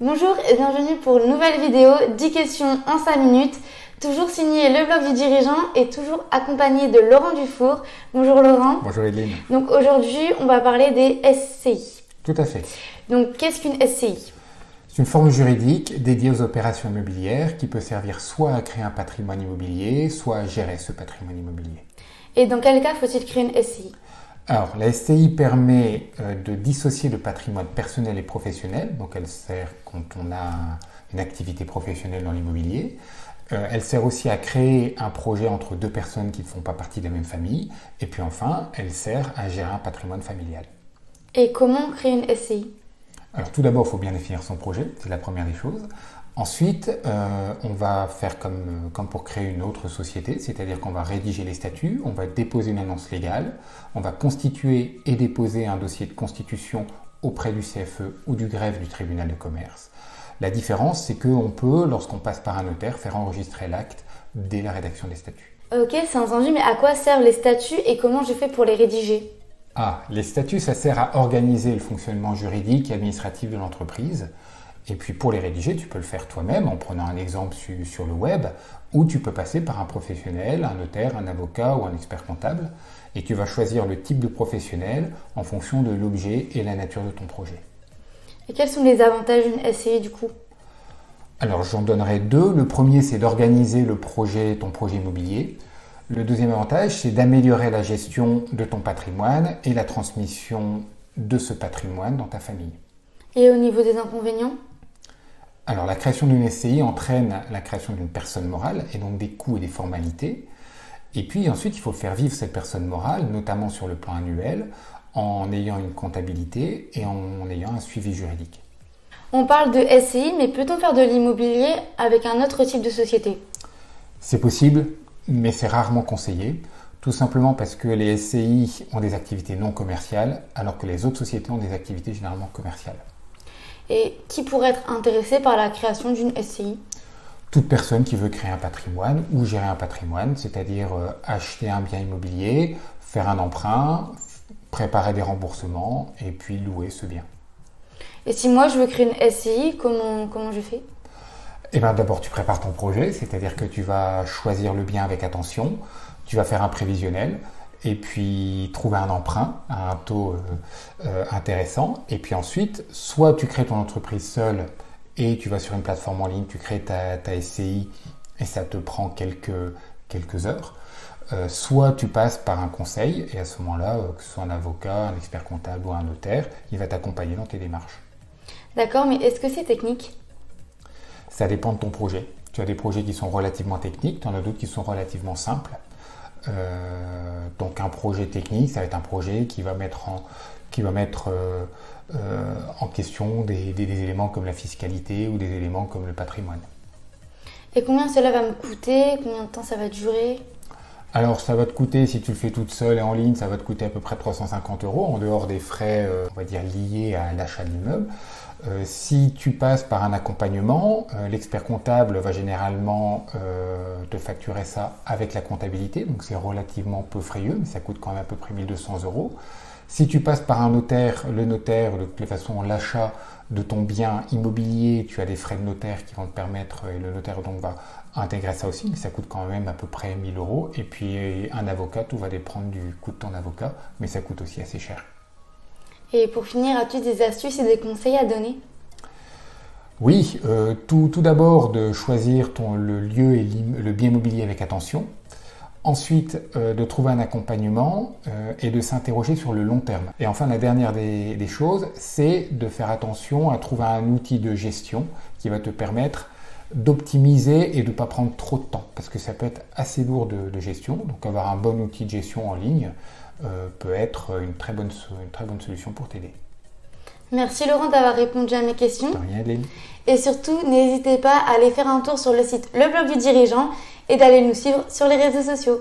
Bonjour et bienvenue pour une nouvelle vidéo, 10 questions en 5 minutes, toujours signé le blog du dirigeant et toujours accompagné de Laurent Dufour. Bonjour Laurent. Bonjour Evelyne. Donc aujourd'hui, on va parler des SCI. Tout à fait. Donc qu'est-ce qu'une SCI? C'est une forme juridique dédiée aux opérations immobilières qui peut servir soit à créer un patrimoine immobilier, soit à gérer ce patrimoine immobilier. Et dans quel cas faut-il créer une SCI? Alors, la SCI permet de dissocier le patrimoine personnel et professionnel. Donc, elle sert quand on a une activité professionnelle dans l'immobilier. Elle sert aussi à créer un projet entre deux personnes qui ne font pas partie de la même famille. Et puis enfin, elle sert à gérer un patrimoine familial. Et comment créer une SCI? Alors, tout d'abord, il faut bien définir son projet. C'est la première des choses. Ensuite, on va faire comme pour créer une autre société, c'est-à-dire qu'on va rédiger les statuts, on va déposer une annonce légale, on va constituer et déposer un dossier de constitution auprès du CFE ou du greffe du tribunal de commerce. La différence, c'est qu'on peut, lorsqu'on passe par un notaire, faire enregistrer l'acte dès la rédaction des statuts. Ok, c'est entendu, mais à quoi servent les statuts et comment je fais pour les rédiger? Les statuts, ça sert à organiser le fonctionnement juridique et administratif de l'entreprise. Et puis pour les rédiger, tu peux le faire toi-même en prenant un exemple sur le web, ou tu peux passer par un professionnel, un notaire, un avocat ou un expert comptable, et tu vas choisir le type de professionnel en fonction de l'objet et la nature de ton projet. Et quels sont les avantages d'une SCI du coup? Alors j'en donnerai deux. Le premier, c'est d'organiser ton projet immobilier. Le deuxième avantage, c'est d'améliorer la gestion de ton patrimoine et la transmission de ce patrimoine dans ta famille. Et au niveau des inconvénients? Alors, la création d'une SCI entraîne la création d'une personne morale et donc des coûts et des formalités. Et puis ensuite, il faut faire vivre cette personne morale, notamment sur le plan annuel, en ayant une comptabilité et en ayant un suivi juridique. On parle de SCI, mais peut-on faire de l'immobilier avec un autre type de société? C'est possible, mais c'est rarement conseillé, tout simplement parce que les SCI ont des activités non commerciales, alors que les autres sociétés ont des activités généralement commerciales. Et qui pourrait être intéressé par la création d'une SCI? Toute personne qui veut créer un patrimoine ou gérer un patrimoine, c'est-à-dire acheter un bien immobilier, faire un emprunt, préparer des remboursements et puis louer ce bien. Et si moi je veux créer une SCI, comment je fais? Eh bien, d'abord, tu prépares ton projet, c'est-à-dire que tu vas choisir le bien avec attention, tu vas faire un prévisionnel, et puis trouver un emprunt à un taux intéressant. Et puis ensuite, soit tu crées ton entreprise seule et tu vas sur une plateforme en ligne, tu crées ta SCI et ça te prend quelques heures. Soit tu passes par un conseil et à ce moment-là, que ce soit un avocat, un expert comptable ou un notaire, il va t'accompagner dans tes démarches. D'accord, mais est-ce que c'est technique? Ça dépend de ton projet. Tu as des projets qui sont relativement techniques, tu en as d'autres qui sont relativement simples. Donc un projet technique, ça va être un projet qui va mettre en question des éléments comme la fiscalité ou des éléments comme le patrimoine. Et combien cela va me coûter? Combien de temps ça va durer? Alors ça va te coûter, si tu le fais toute seule et en ligne, ça va te coûter à peu près 350 € en dehors des frais, on va dire, liés à l'achat de l'immeuble. Si tu passes par un accompagnement, l'expert comptable va généralement te facturer ça avec la comptabilité, donc c'est relativement peu frayeux, mais ça coûte quand même à peu près 1 200 €. Si tu passes par un notaire, le notaire, de toute façon, l'achat de ton bien immobilier, tu as des frais de notaire qui vont te permettre, et le notaire donc va intégrer ça aussi, mais ça coûte quand même à peu près 1 000 €. Et puis un avocat, tout va dépendre du coût de ton avocat, mais ça coûte aussi assez cher. Et pour finir, as-tu des astuces et des conseils à donner? Oui, tout d'abord de choisir le lieu et le bien immobilier avec attention. Ensuite, de trouver un accompagnement et de s'interroger sur le long terme. Et enfin, la dernière des choses, c'est de faire attention à trouver un outil de gestion qui va te permettre d'optimiser et de ne pas prendre trop de temps. Parce que ça peut être assez lourd de gestion. Donc avoir un bon outil de gestion en ligne peut être une très bonne solution pour t'aider. Merci Laurent d'avoir répondu à mes questions. De rien, Hélène. Et surtout, n'hésitez pas à aller faire un tour sur le site Le Blog du Dirigeant et d'aller nous suivre sur les réseaux sociaux.